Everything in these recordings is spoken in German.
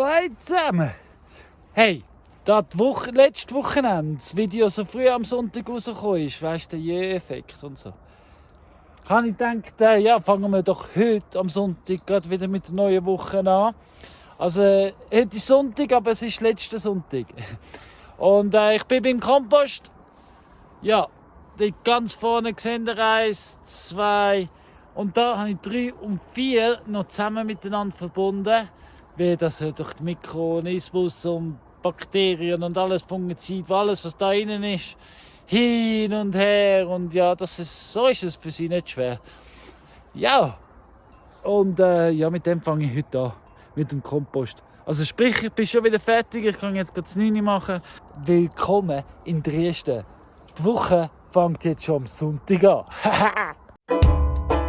Hallo zusammen! Hey, da letzte Wochenende das Video so früh am Sonntag rausgekommen ist, weißt du, der Je-Effekt und so. Habe ich gedacht, ja, fangen wir doch heute am Sonntag gerade wieder mit der neuen Woche an. Also, heute ist Sonntag, aber es ist letzter Sonntag. Und ich bin beim Kompost. Ja, die ganz vorne gesehen, 1, 2 und da habe ich 3 und 4 noch zusammen miteinander verbunden. Wie das durch den Mikroorganismus und Bakterien und alles Fungizid, alles was da innen ist, hin und her und ja, so ist es für sie nicht schwer. Ja, und ja, mit dem fange ich heute an, mit dem Kompost. Also sprich, ich bin schon wieder fertig, ich kann jetzt gerade das 9 machen. Willkommen in Dresden. Die Woche fängt jetzt schon am Sonntag an.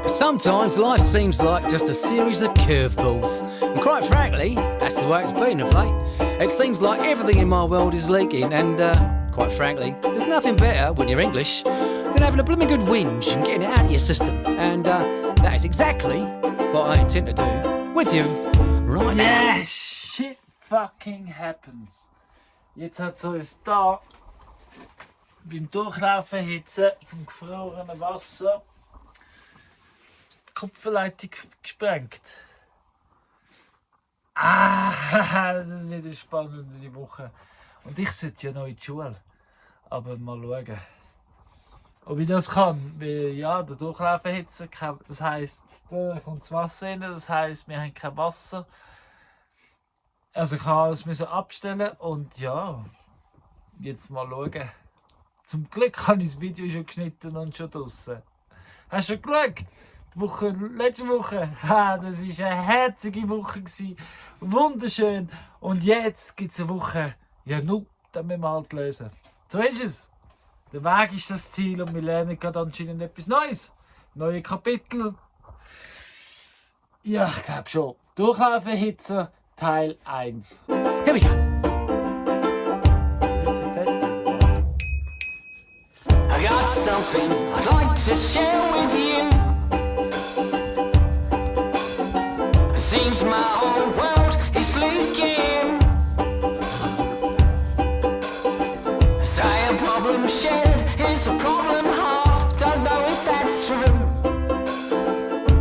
Sometimes life seems like just a series of curveballs. And quite frankly, that's the way it's been of late. It seems like everything in my world is leaking and, quite frankly, there's nothing better when you're English than having a blooming good whinge and getting it out of your system. And that is exactly what I intend to do with you right now. Yeah, shit fucking happens. Jetzt hat so ein da beim Durchlaufen Hitze vom gefrorenen Wasser die Kupferleitung gesprengt. Das ist wieder spannend in die Woche. Und ich sollte ja noch in die Schule. Aber mal schauen, ob ich das kann. Weil ja, der Durchlaufen Hitze, das heisst, da kommt das Wasser rein, das heisst, wir haben kein Wasser. Also ich musste alles abstellen und ja, jetzt mal schauen. Zum Glück habe ich das Video schon geschnitten und schon draussen. Hast du schon geschaut? Letzte Woche, das war eine herzige Woche. Wunderschön. Und jetzt gibt es eine Woche, ja nur, das müssen wir halt lösen. So ist es. Der Weg ist das Ziel und wir lernen gerade anscheinend etwas Neues. Neue Kapitel. Ja, ich glaube schon. Durchlaufen-Hitze, Teil 1. Here we go. I got something I'd like to share with you. Seems my whole world is leaking. Say a problem shared is a problem halved. Don't know if that's true.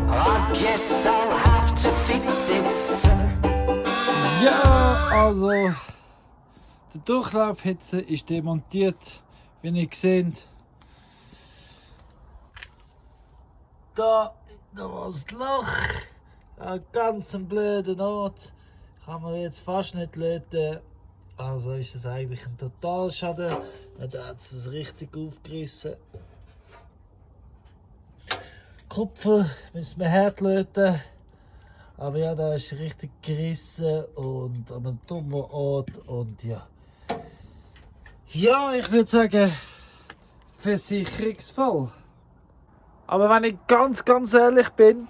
I guess I'll have to fix it, sir. Ja, also der Durchlaufhitze ist demontiert, wie ihr seht. Da war das Loch, ein ganz blöder Ort, kann man jetzt fast nicht löten. Also ist es eigentlich ein Totalschaden, da hat es richtig aufgerissen. Kupfer müssen wir hart löten. Aber ja, da ist richtig gerissen und an einem dummen Ort und ja. Ja, ich würde sagen, Versicherungsfall. Aber wenn ich ganz ehrlich bin,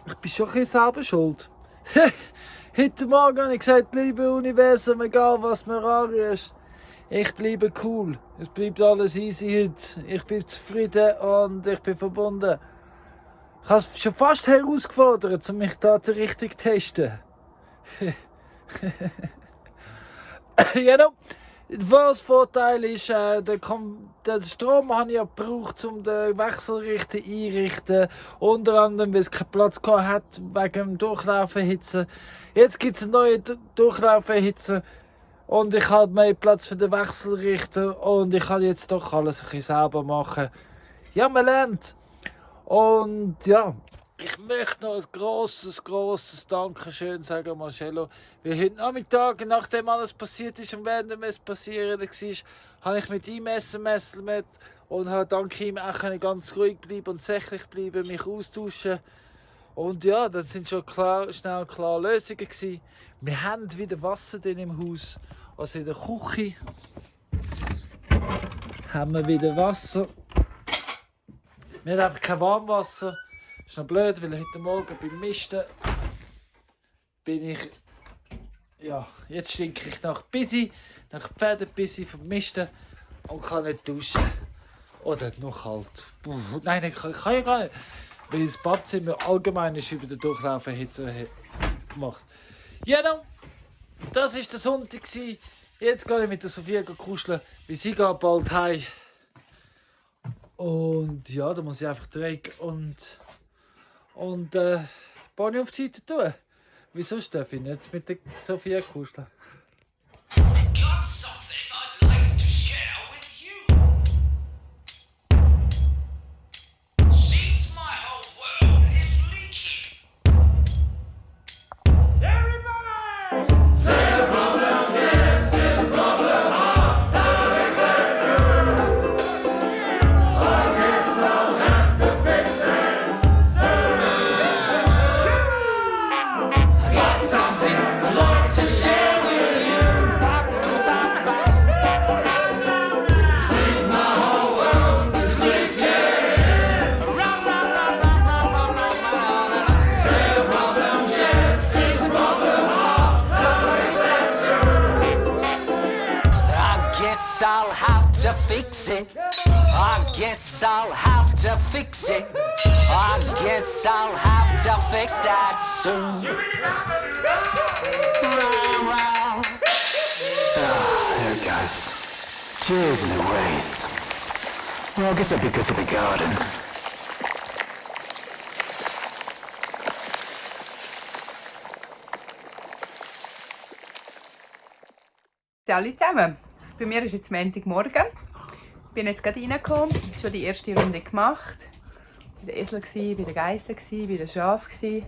ich bin schon ein bisschen selber schuld. Heute Morgen habe ich gesagt, liebe Universum, egal was mir anrührst, ich bleibe cool. Es bleibt alles easy heute. Ich bin zufrieden und ich bin verbunden. Ich habe es schon fast herausgefordert, um mich da richtig zu testen. Genau. Was Vorteil ist, den Strom habe ich ja gebraucht, um den Wechselrichter einzurichten. Unter anderem, weil es keinen Platz gehabt hat, wegen dem Durchlaufenhitze. Jetzt gibt es eine neue Durchlaufenhitze. Und ich habe mehr Platz für den Wechselrichter. Und ich kann jetzt doch alles ein bisschen selber machen. Ja, man lernt. Und ja, ich möchte noch ein grosses Dankeschön sagen, Marcello. Weil heute Nachmittag, nachdem alles passiert ist und während es passieren war, habe ich mit ihm SMS mit und habe dank ihm auch ganz ruhig bleiben und sachlich bleiben, mich austauschen. Und ja, das sind schon schnell klar Lösungen gewesen. Wir haben wieder Wasser drin im Haus, also in der Küche haben wir wieder Wasser. Wir haben einfach kein Warmwasser. Das ist noch blöd, weil heute Morgen beim Misten bin ich. Ja, jetzt stinke ich nach Pferdebissi vom Misten und kann nicht duschen. Oder noch kalt. Nein, ich kann ja gar nicht. Weil das Badzimmer allgemein ist über den Durchlaufenhitze macht. Ja, dann. das war der Sonntag. Jetzt gehe ich mit der Sophia kuscheln, weil sie geht bald heim. Und ja, da muss ich einfach trinken und Bonnie auf die Seite tun. Wieso darf ich nicht mit der Sophia kuscheln? Got something I'd like to share with you. Seems my whole world is leaking. I'll have to fix it. I guess I'll have to fix it. I guess I'll have to fix that soon. There it goes. Cheers and a race. Well, I guess that'd be good for the garden. Hallo zusammen. Bei mir ist jetzt Montagmorgen. Ich bin jetzt gerade reingekommen, schon die erste Runde gemacht. Bei den Esel, bei den Geissen, bei den Schafen.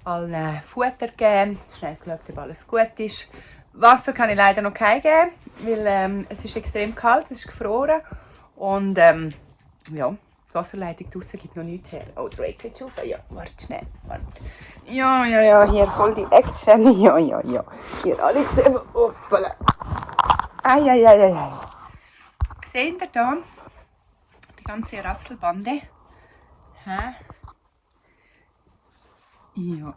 Allen Futter gegeben, schnell geschaut, ob alles gut ist. Wasser kann ich leider noch kein geben, weil es ist extrem kalt, es ist gefroren. Und ja, die Wasserleitung draussen gibt noch nichts her. Oh, Drake geht rauf. Ja, warte schnell. Warte. Ja, hier voll die Action. Ja. Hier alles zusammen. Hoppala. Ei. Seht ihr hier die ganze Rasselbande? Hä? Ja.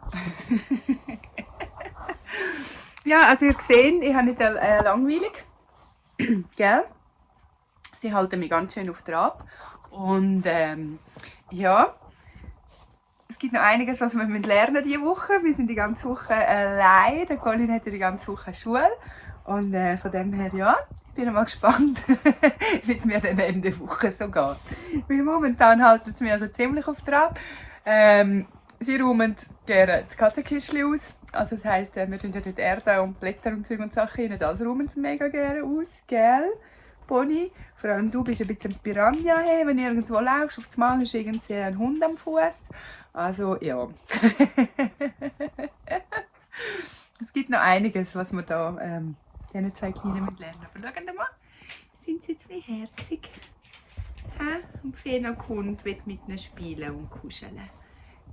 Ja, also ihr seht, ich habe nicht langweilig. Gell? Sie halten mich ganz schön auf Trab. Und ja, es gibt noch einiges, was wir lernen diese Woche. Wir sind die ganze Woche allein. Der Colin hat ja die ganze Woche Schule. Und von dem her, ja, ich bin mal gespannt, wie es mir dann Ende der Woche so geht. Weil momentan halten sie mich also ziemlich auf Trab. Sie räumen gerne das Kattenkistchen aus. Also das heisst, wir tun dort Erde und Blätter und Zeug und Sachen rein. Das räumen sie mega gerne aus, gell, Bonnie? Vor allem du bist ein bisschen ein Piranha, hey, wenn du irgendwo laufst, auf einmal ist irgendwie ein Hund am Fuß. Also, ja. Es gibt noch einiges, was wir da diesen zwei Kleinen lernen. Aber schauen mal, sind sie jetzt nicht herzig? Und Fena kommt, will mit ihnen spielen und kuscheln.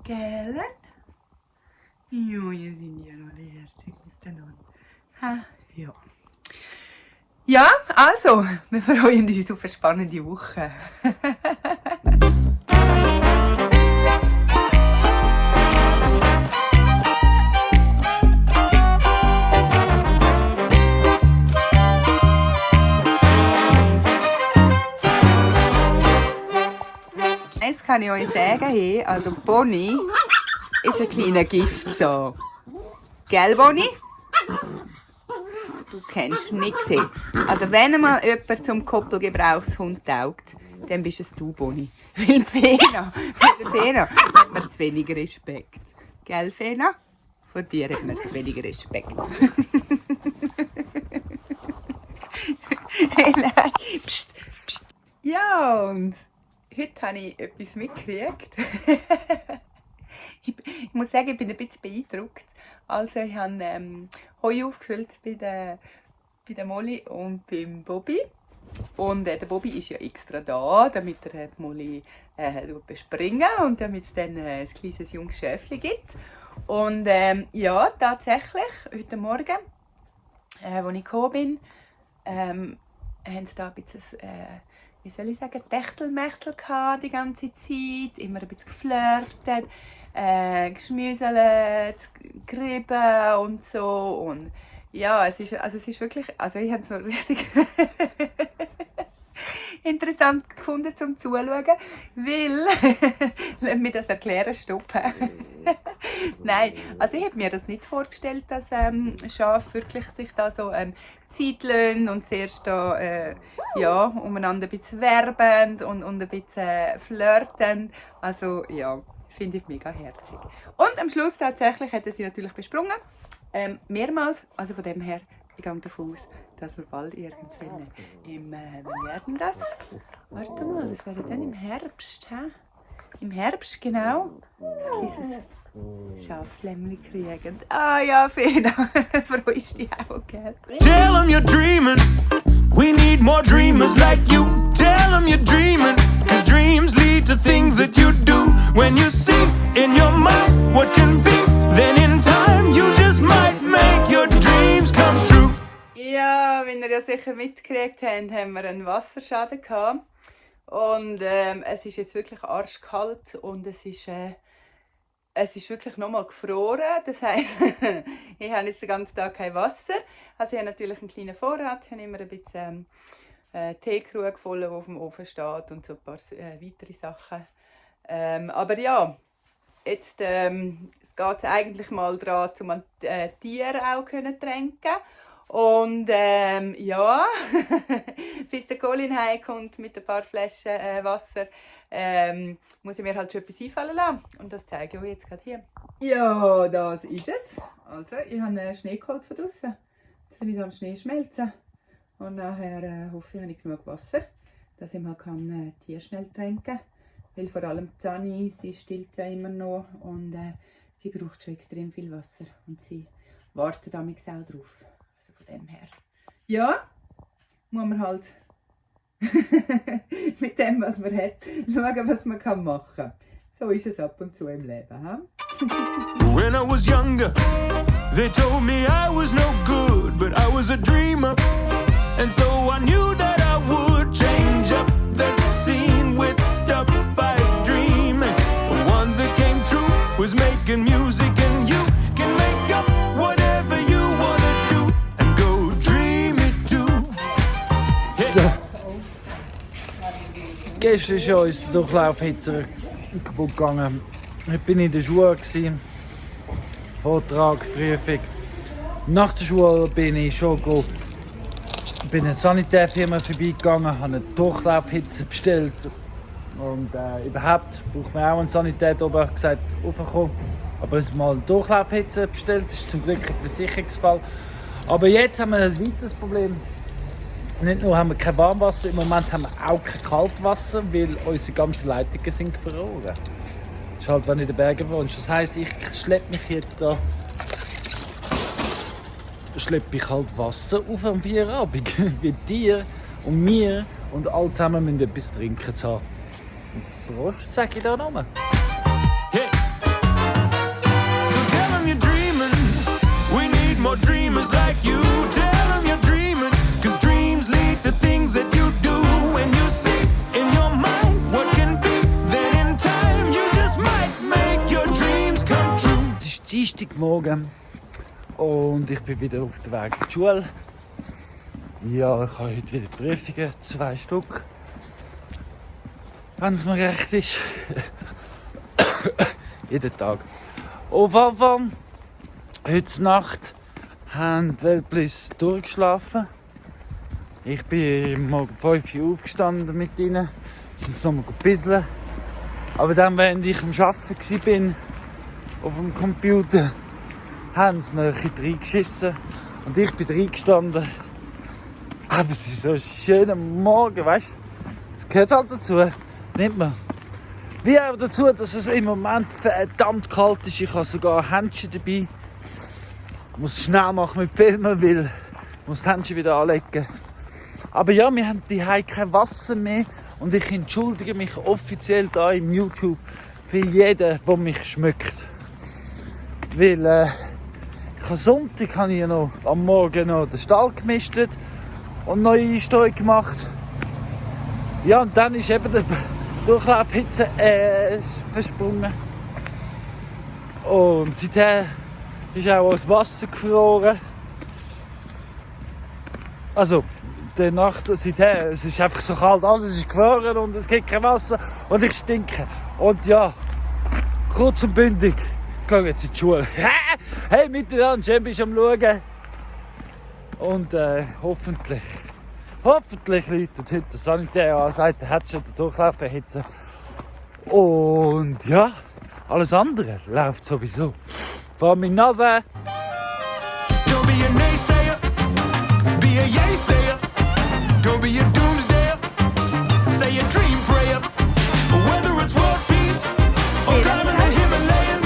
Gell? Ja, ihr sind ja alle herzig miteinander. Ja. Ja, also, wir freuen uns auf eine spannende Woche. Jetzt kann ich euch sagen, hey, also Bonnie ist ein kleiner Gift so. Gell, Bonnie? Du kennst nichts. Hey. Also wenn mal jemand zum Koppelgebrauchshund taugt, dann bist es du, Bonnie. Für Fena hat man zu wenig Respekt. Gell, Fena? Vor dir hat man zu wenig Respekt. Hey, nein. Psst. Ja, und heute habe ich etwas mitgekriegt. Ich muss sagen, ich bin ein bisschen beeindruckt. Also ich habe Heu aufgefüllt bei der Molly und beim Bobby. Und der Bobby ist ja extra da, damit er die Molly bespringen und damit es dann ein kleines junges Schäfchen gibt. Und ja, tatsächlich, heute Morgen, als ich gekommen bin, haben sie da ein bisschen, wie soll ich sagen, Techtelmechtel gehabt die ganze Zeit, immer ein bisschen geflirtet, geschmüselt, gerieben und so. Und ja, es ist wirklich, also ich habe so richtig interessant gefunden zum Zuschauen, weil, lass mich das erklären, stoppen. Nein, also ich habe mir das nicht vorgestellt, dass Schafe wirklich sich da so Zeit lassen und zuerst da, ja, umeinander ein bisschen werben und ein bisschen flirten. Also ja, finde ich mega herzig. Und am Schluss tatsächlich hat er sie natürlich besprungen, mehrmals, also von dem her, ich gehe davon aus, dass wir bald irgendwann wann werden das? Warte mal, das wäre dann im Herbst, hä? Im Herbst, genau. Das kleines Schaflämmli kriegen. Ah ja, Fena, freust dich auch, gell? Tell 'em you're dreaming. We need more dreamers like you. Tell 'em you're dreaming. 'Cause dreams lead to things that you do. When you see in your mind what can be, then in time you just might make your dreams come true. Ja, wie ihr ja sicher mitgekriegt habt, haben wir einen Wasserschaden gehabt. Und es ist jetzt wirklich arschkalt und es ist wirklich nochmal gefroren. Das heisst, ich habe jetzt den ganzen Tag kein Wasser. Also ich habe natürlich einen kleinen Vorrat. Ich habe immer ein bisschen Teekrug voll, der auf dem Ofen steht und so ein paar weitere Sachen. Aber ja, jetzt geht es eigentlich mal daran, um Tiere auch zu tränken. Und ja, bis der Colin heimkommt mit ein paar Flaschen Wasser, muss ich mir halt schon etwas einfallen lassen. Und das zeige ich euch jetzt gerade hier. Ja, das ist es. Also, ich habe Schnee geholt von draussen. Jetzt will ich da am Schnee schmelzen. Und nachher hoffe ich, habe ich genug Wasser, dass ich mal Tier schnell tränken kann. Weil vor allem die Tani, sie stillt ja immer noch und sie braucht schon extrem viel Wasser. Und sie wartet damit auch drauf. Also von dem her. Ja, muss man halt mit dem, was man hat, schauen, was man machen kann. So ist es ab und zu im Leben. He? When I was younger, they told me I was no good, but I was a dreamer. And so I knew that I would change up the scene with stuff I dream. And one that came true was making music, and you can make up whatever you wanna do and go dream it too. So. Gestern ist ja uns der Durchlaufhitzer kaputt gegangen. Heute bin ich in der Schule, Vortrag, Prüfung. Nach der Schule bin ich schon bin in eine Sanitärfirma vorbeigegangen, habe einen Durchlaufhitzer bestellt. Und überhaupt braucht man auch einen Sanitär, oben gesagt, raufkommen. Aber es ist mal einen Durchlaufhitzer bestellt, das ist zum Glück ein Versicherungsfall. Aber jetzt haben wir ein weiteres Problem. Nicht nur haben wir kein Warmwasser, im Moment haben wir auch kein Kaltwasser, weil unsere ganzen Leitungen sind gefroren. Das ist halt, wenn du in den Bergen wohnst. Das heisst, ich schleppe mich jetzt da halt Wasser auf am Feierabend. Wie dir und mir und alle zusammen müssen etwas trinken zu haben. Und Prost, sag ich da nochmal. Hey. So tell 'em you're dreaming. We need more dreamers like you. Tell 'em you're dreaming. 'Cause dreams lead to things that you do. When you see in your mind what can be, then in time you just might make your dreams come true. Es ist Dienstagmorgen und ich bin wieder auf dem Weg in die Schule. Ja, ich habe heute wieder Prüfungen, 2 Stück. Wenn es mir recht ist. Jeden Tag. Auf Anfang, heute Nacht, haben die Welplis durchgeschlafen. Ich bin morgen 5 Uhr aufgestanden mit ihnen. Sind nochmal gebisselt. Aber dann, während ich am Arbeiten war, auf dem Computer, haben sie mir ein bisschen reingeschissen. Und ich bin reingestanden. Aber es ist so ein schöner Morgen, weißt du? Das gehört halt dazu. Nimmt man. Wie auch dazu, dass es im Moment verdammt kalt ist. Ich habe sogar Händchen dabei. Ich muss schnell machen mit Filmen, weil ich muss die Händchen wieder anlegen. Aber ja, wir haben hier kein Wasser mehr. Und ich entschuldige mich offiziell hier im YouTube für jeden, der mich schmückt. Weil Sonntag habe ich noch am Morgen noch den Stall gemistet und neue Einsteuung gemacht. Ja, und dann ist eben der Durchlaufhitze versprungen. Und seither ist auch das Wasser gefroren. Also, seither, es ist einfach so kalt, alles ist gefroren und es gibt kein Wasser und ich stinke. Und ja, kurz und bündig, ich gehe jetzt in die Schule. Hey, miteinander, schön bist du am Schauen. Und hoffentlich läutet heute der Sanitär an, sagt, er hat schon den Durchlauf erhitzen. Und ja, alles andere läuft sowieso. Vor meiner Nase. Don't be a naysayer, be a yay-sayer. Don't be a doomsdayer, say a dream prayer. Whether it's world peace or climbing the Himalayas,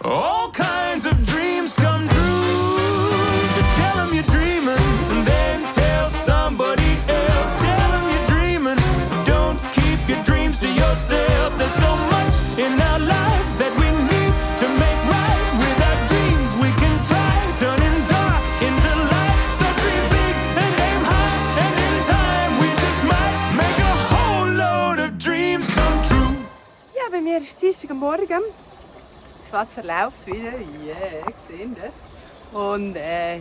all kinds of dreams come true. So tell them you're dreaming and then tell somebody else. Tell them you're dreaming, don't keep your dreams to yourself. There's so much in our lives that we need to make right. Without dreams we can try, turning dark into light. So dream big and aim high, and in time we just might make a whole load of dreams come true. Ja, bei mir ist Dienstag am Morgen. Das Wasser läuft wieder. Yeah, ich sehe das. Und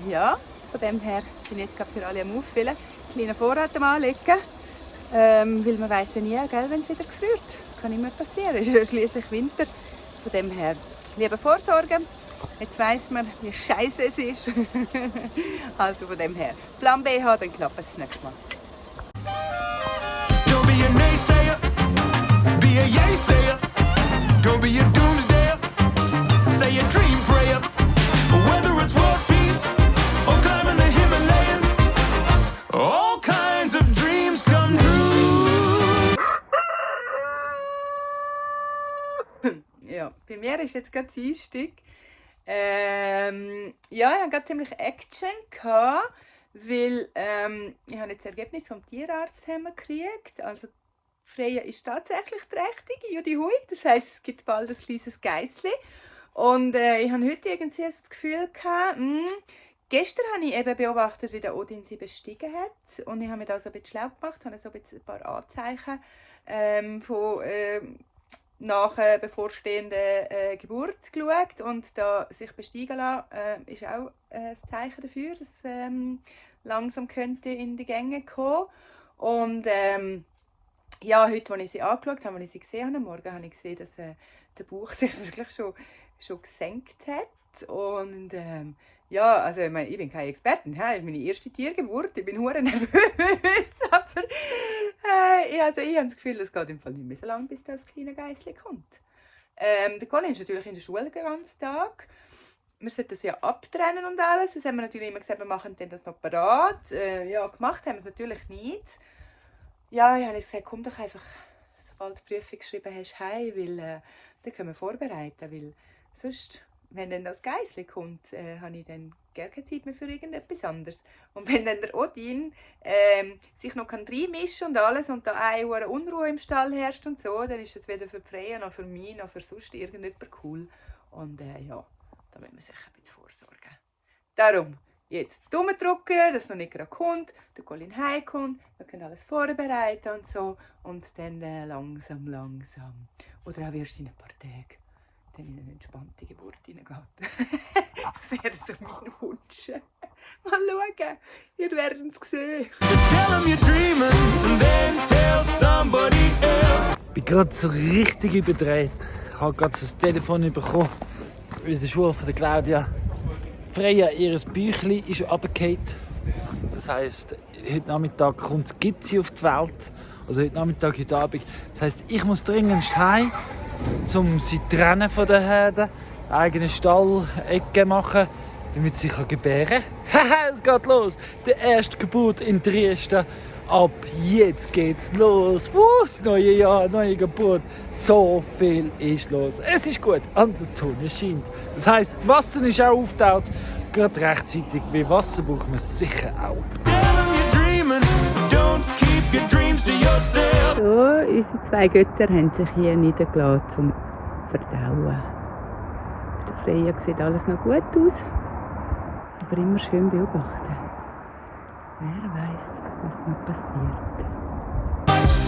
ja, von dem her bin ich jetzt gerade für alle am Auffüllen. Kleinen Vorrat am Anlegen. Weil man weiss ja nie, wenn es wieder gefriert. Das kann immer passieren. Es ist ja schliesslich Winter. Von dem her lieber vorsorgen. Jetzt weiss man, wie scheiße es ist. Also von dem her. Plan B haben, dann klappt es das nächste Mal. Don't be a naysayer, be a yay-sayer. Don't be a doomsdayer, say a dream prayer. Whether it's world peace or climbing the Himalayas, all kinds of dreams come true. Ja, bei mir ist jetzt gerade Dienstag. Ja, ich hatte gerade ziemlich Action gehabt, weil ich habe jetzt das Ergebnis vom Tierarzt gekriegt. Also Freya ist tatsächlich trächtig, Judy Hui. Das heisst, es gibt bald ein kleines Geissli. Und ich habe heute irgendwie das Gefühl gehabt, gestern habe ich eben beobachtet, wie der Odin sie bestiegen hat. Und ich habe mir da so ein bisschen schlau gemacht, habe so ein paar Anzeichen von nach bevorstehender Geburt geschaut. Und da sich besteigen lassen, ist auch ein Zeichen dafür, dass langsam könnte in die Gänge kommen. Und ja, heute, als ich sie angeschaut habe, als ich sie gesehen habe, am Morgen, habe ich gesehen, dass der Bauch sich wirklich schon gesenkt hat. Und ja, also ich meine, ich bin keine Expertin, das ist meine erste Tiergeburt, ich bin hure nervös, aber ich habe das Gefühl, es geht im Fall nicht mehr so lange, bis das kleine Geissli kommt. Der Colin ist natürlich in der Schule den ganzen Tag. Wir sollten das ja abtrennen und alles, das haben wir natürlich immer gesagt, wir machen dann das noch parat. Ja, gemacht haben wir es natürlich nicht. Ja, ich habe gesagt, komm doch einfach, sobald du die Prüfung geschrieben hast, heim, weil dann können wir vorbereiten, weil sonst, wenn dann das Geissli kommt, habe ich dann gar keine Zeit mehr für irgendetwas anderes. Und wenn dann der Odin sich noch reinmischen und alles und da eine Unruhe im Stall herrscht und so, dann ist das weder für die Freya noch für mich noch für sonst irgendjemand cool. Und ja, da müssen wir sicher ein bisschen vorsorgen. Darum, jetzt Daumen drücken, dass es noch nicht gerade kommt, der Colin heimkommt, wir können alles vorbereiten und so. Und dann langsam, oder auch erst in ein paar Tagen, dann in eine entspannte Geburt hineingeht. Das wäre so mein Wunsch. Mal schauen, ihr werdet es sehen. So tell them you're dreaming and then tell somebody else. Ich bin gerade so richtig überdreht. Ich habe gerade so ein Telefon bekommen in der Schule von der Claudia. Freya, ihr Büchlein ist runtergefallen. Das heisst, heute Nachmittag kommt das Gitzi auf die Welt. Also heute Nachmittag, heute Abend. Das heisst, ich muss dringend heim, um sie zu trennen von den Herden, eigene Stallecke machen, damit sie gebären kann. Haha, es geht los! Die erste Geburt in Dresden. Ab jetzt geht's los. Das neue Jahr, neue Geburt. So viel ist los. Es ist gut, und die Sonne scheint. Das heisst, das Wasser ist auch aufgetaucht. Gerade rechtzeitig. Wie Wasser braucht man sicher auch. Tell them you're dreaming, don't keep your dreams to yourself. So, unsere zwei Götter haben sich hier niedergelassen zum Verdauen. Bei der Freya sieht alles noch gut aus, aber immer schön beobachten. Wer weiß, was noch passiert.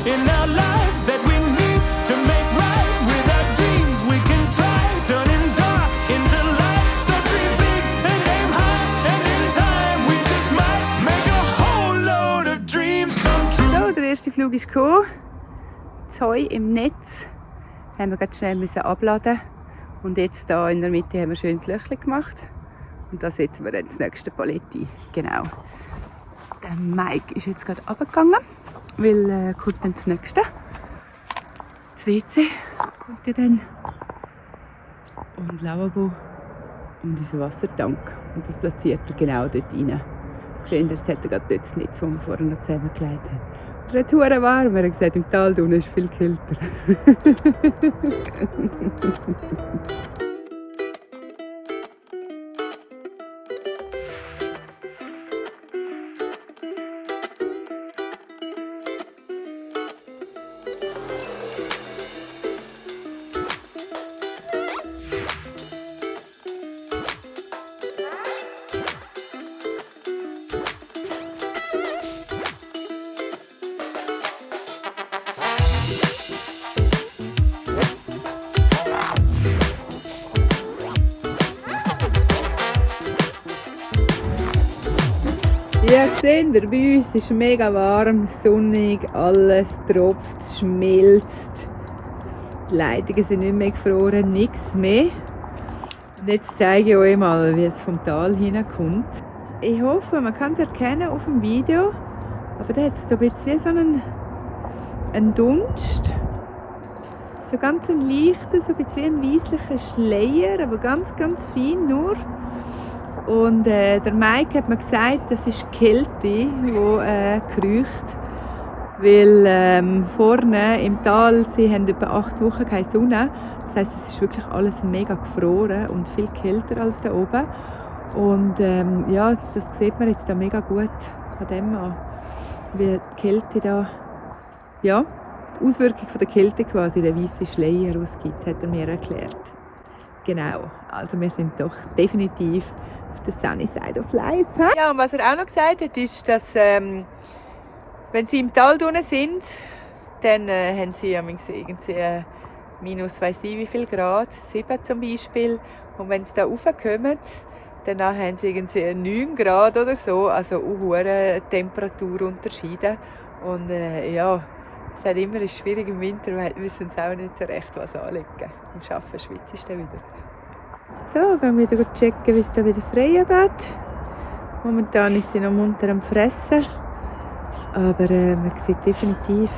In our lives that we need to make right. Without dreams we can try, turning dark into light. So dream big and aim high, and in time we just might make a whole load Flug ist gekommen. Das Heu im Netz haben wir ganz schnell abladen. Und jetzt hier in der Mitte haben wir ein schönes Löchchen gemacht. Und da setzen wir dann das nächste Paletti. Genau. Der Mike ist jetzt gerade runtergegangen, weil kommt dann das nächste. Das WC kommt ja dann. Und Lavabo und unser Wassertank. Und das platziert er genau dort rein. Seht ihr, jetzt hat er gerade dort das Netz, das wir vorher noch zusammengelegt haben. Es ist verdammt warm. Er hat gesagt, im Tal unten ist viel kälter. Ja, seht ihr, bei uns ist mega warm, sonnig, alles tropft, schmilzt. Die Leitungen sind nicht mehr gefroren, nichts mehr. Und jetzt zeige ich euch mal, wie es vom Tal hineinkommt. Ich hoffe, man kann es erkennen auf dem Video, aber da hat es so ein bisschen wie so einen Dunst. So ganz ein leichter, so ein bisschen wie ein weisslicher Schleier, aber ganz, ganz fein nur. Und der Mike hat mir gesagt, das ist Kälte, die kriecht. Weil vorne im Tal, sie haben etwa 8 Wochen keine Sonne. Das heisst, es ist wirklich alles mega gefroren und viel kälter als da oben. Und ja, das sieht man jetzt da mega gut an dem an. Wie die Kälte da, ja, die Auswirkung von der Kälte quasi, der weiße Schleier, den es gibt, hat er mir erklärt. Genau, also wir sind doch definitiv the sunny side of life. He? Ja, und was er auch noch gesagt hat, ist, dass wenn sie im Tal unten sind, dann haben sie irgendwie minus weiss ich wie viel Grad, 7 zum Beispiel. Und wenn sie da raufkommen, dann haben sie irgendwie 9 Grad oder so, also auch hohe Temperaturunterschiede. Und ja, es ist immer schwierig im Winter, weil wir wissen auch nicht so recht, was anlegen. Im Arbeiten schwitzt es dann wieder. So, gehen wir wieder checken, wie es da wieder frei geht. Momentan ist sie noch munter am Fressen. Aber man sieht definitiv,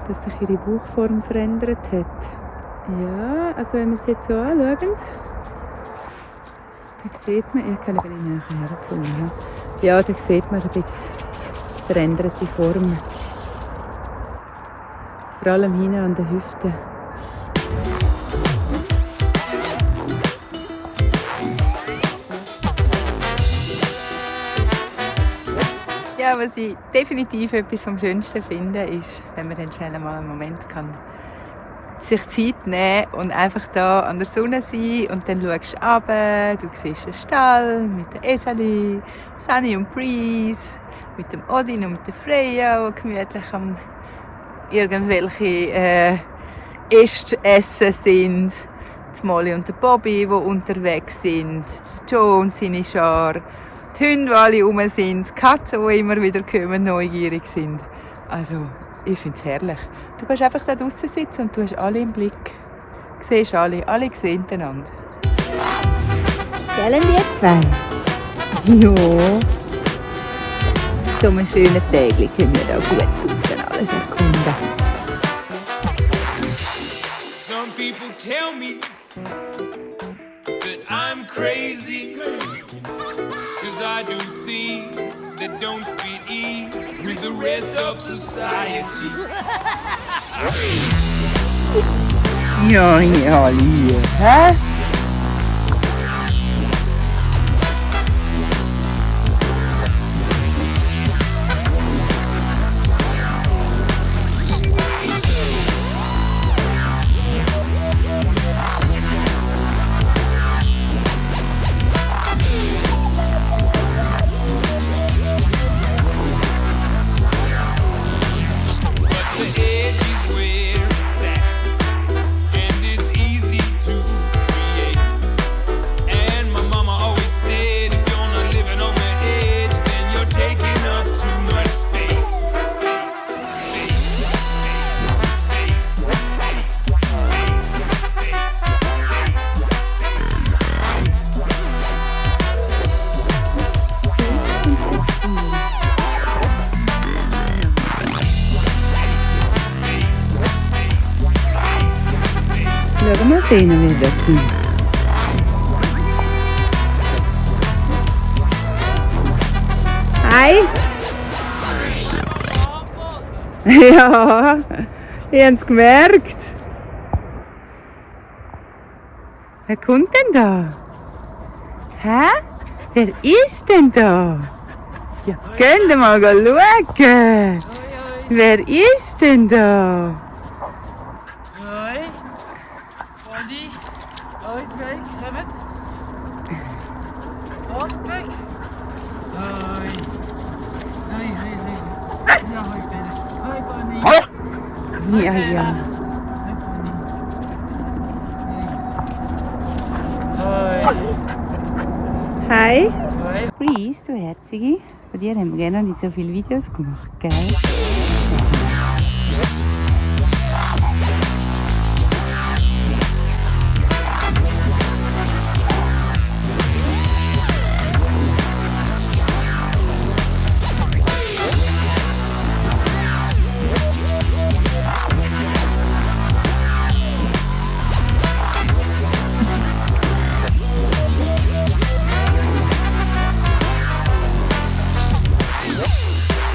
dass sich ihre Bauchform verändert hat. Ja, also wenn wir es jetzt so anschauen, dann sieht man, ich kann ein bisschen näher herzoomen. Ja, da sieht man ein bisschen veränderte Form. Vor allem hinten an der Hüfte. Ja, was ich definitiv etwas vom Schönsten finde, ist, wenn man dann schnell mal einen Moment kann sich Zeit nehmen und einfach da an der Sonne sein und dann schaust du runter, du siehst einen Stall mit den Eseli, Sunny und Breeze, mit dem Odin und mit der Freya, die gemütlich am irgendwelche Äste essen sind, die Molly und der Bobby, die unterwegs sind, Joe und seine Schar, die Hunde, die alle rum sind, die Katzen, die immer wieder kommen, neugierig sind. Also, ich finde es herrlich. Du kannst einfach da draußen sitzen und du hast alle im Blick. Du siehst alle sehen einander. Gellen die zwei? Ja. So einen schönen Tag können wir da gut draußen alles erkunden. Some people tell me that I'm crazy, 'cause I do things that don't fit in with the rest of society. Ja, lieb, hä? The edge is where it's at, and it's easy to create. Mal sehen, wie das tut. Hi! Ja, ich hab's gemerkt. Wer kommt denn da? Hä? Wer ist denn da? Ja, könnt ihr mal schauen. Wer ist denn da? Hoi. Bonnie. Hoi, weg. Kommt. Und weg. Hoi. Hoi, hoi, hoi. Ja, hoi, bitte. Hoi, Bonnie. Ja, ja. Hoi. Hi. Hoi. Please, du Herzige. Von dir haben wir gerne noch nicht so viele Videos gemacht, gell?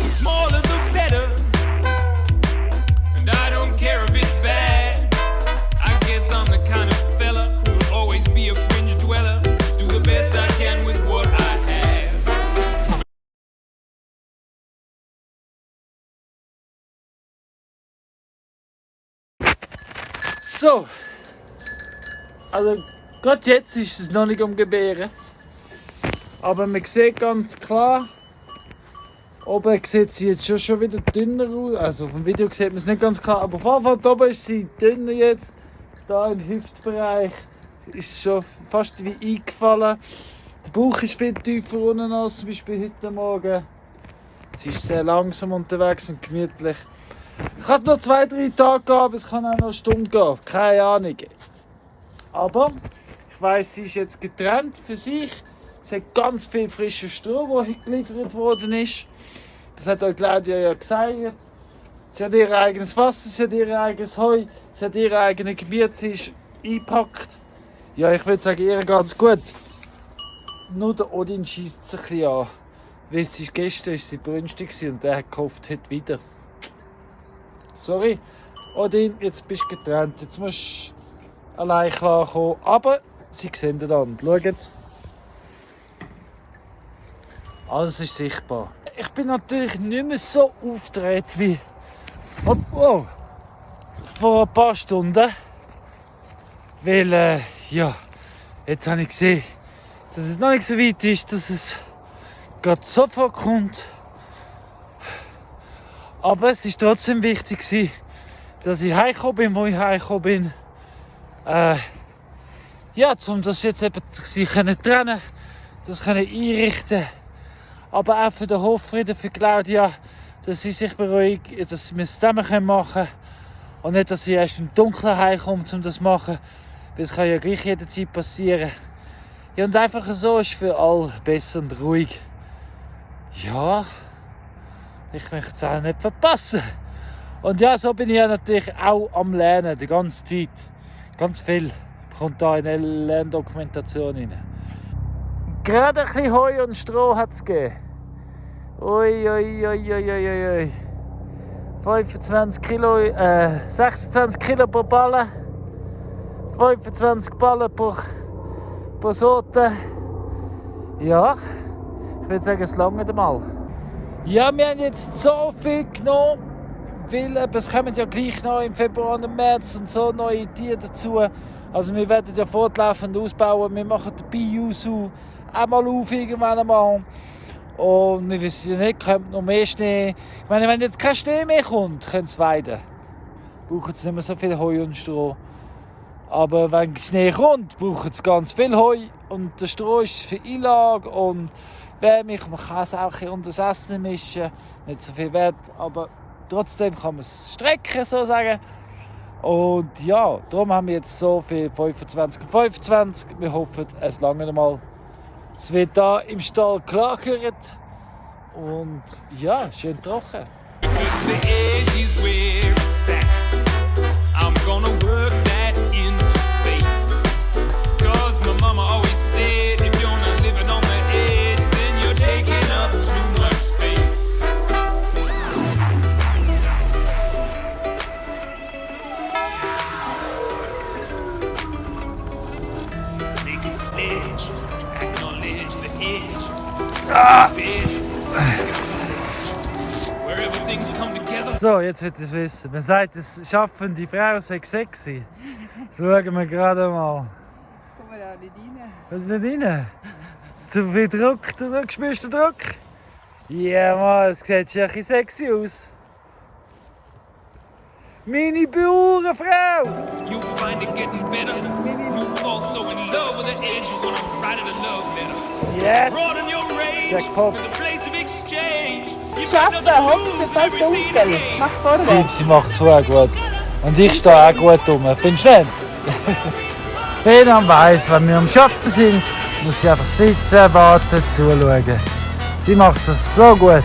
Smaller the better, and I don't care if it's bad. I guess I'm the kind of fella who'll always be a fringe dweller. Just do the best I can with what I have. So. Also, gerade jetzt ist es noch nicht um Gebären. Aber man sieht ganz klar, oben sieht sie jetzt schon wieder dünner aus. Also auf dem Video sieht man es nicht ganz klar. Aber auf jeden Fall oben ist sie dünner jetzt. Da im Hüftbereich ist schon fast wie eingefallen. Der Bauch ist viel tiefer unten als zum Beispiel heute Morgen. Sie ist sehr langsam unterwegs und gemütlich. Ich hatte noch 2-3 Tage gehen, aber es kann auch noch eine Stunde gehen. Keine Ahnung. Aber ich weiss, sie ist jetzt getrennt für sich. Sie hat ganz viel frischen Stroh, der heute geliefert worden ist. Das hat euch Claudia ja gesagt. Sie hat ihr eigenes Wasser, sie hat ihr eigenes Heu, sie hat ihr eigenes Gebiet, sie ist eingepackt. Ja, ich würde sagen, ihr ganz gut. Nur der Odin schießt sich ein bisschen an. Weil sie gestern war sie brünstig und der hat gehofft, heute wieder. Sorry, Odin, jetzt bist du getrennt. Jetzt musst du allein klarkommen. Aber sie sehen dann. Schaut. Alles ist sichtbar. Ich bin natürlich nicht mehr so aufgedreht wie vor ein paar Stunden. Weil, ja, jetzt habe ich gesehen, dass es noch nicht so weit ist, dass es gerade sofort kommt. Aber es war trotzdem wichtig, dass ich heimgekommen bin, wo ich heimgekommen bin. Ja, um das jetzt eben sie trennen, das einrichten. Aber auch für den Hoffrieden, für Claudia, dass sie sich beruhigt, dass wir es zusammen machen können. Und nicht, dass sie erst im Dunkeln heimkommt, um das zu machen. Das kann ja gleich jederzeit passieren. Ja, und einfach so ist für alle besser und ruhig. Ja, ich möchte es auch nicht verpassen. Und ja, so bin ich ja natürlich auch am Lernen, die ganze Zeit. Ganz viel kommt da in eine Lerndokumentation rein. Gerade ein bisschen Heu und Stroh hat es gegeben. Ui, ui, ui, ui, ui, ui. 25 Kilo, 26 Kilo pro Ballen. 25 Ballen pro Sorte. Ja, ich würde sagen, es langt mal. Ja, wir haben jetzt so viel genommen, weil es kommen ja gleich noch im Februar und im März und so neue Tiere dazu. Also wir werden ja fortlaufend ausbauen. Wir machen den Biusu auch mal auf irgendwann einmal. Und wir wissen ja nicht, kommt noch mehr Schnee. Ich meine, wenn jetzt kein Schnee mehr kommt, können sie weiden. Brauchen sie nicht mehr so viel Heu und Stroh. Aber wenn Schnee kommt, brauchen sie ganz viel Heu. Und der Stroh ist für Einlage und Wärme. Man kann es auch unter das Essen mischen. Nicht so viel Wert, aber trotzdem kann man es strecken, sozusagen. Und ja, darum haben wir jetzt so viel 25 und 25. Wir hoffen, es langt mal. Es wird da im Stall gelagert. Und ja, schön trocken. Because the edge is where it's at. I'm gonna work that into fate. where everything's come together. So, jetzt wird es wissen. Man sagt, es schaffende Frau sei sexy. Das schauen wir gerade mal. Kommen wir da nicht rein? Was ist nicht rein? Zu viel Druck? Du spürst den Druck? Ja, Mann, es sieht schon ein bisschen sexy aus. Meine Bauernfrau! You find it getting better. You fall so in love with the edge, you wanna write it a love letter. Yes! Broaden your range Jackpot. with a place of exchange. You Schaffen, hoffen, es bald dunkel. Mach vorwärts. Sie macht es voll gut. Und ich stehe auch gut rum. Findest du nicht? Wenn man weiss, wenn wir am Arbeiten sind, muss sie einfach sitzen, warten, zuschauen. Sie macht das so gut.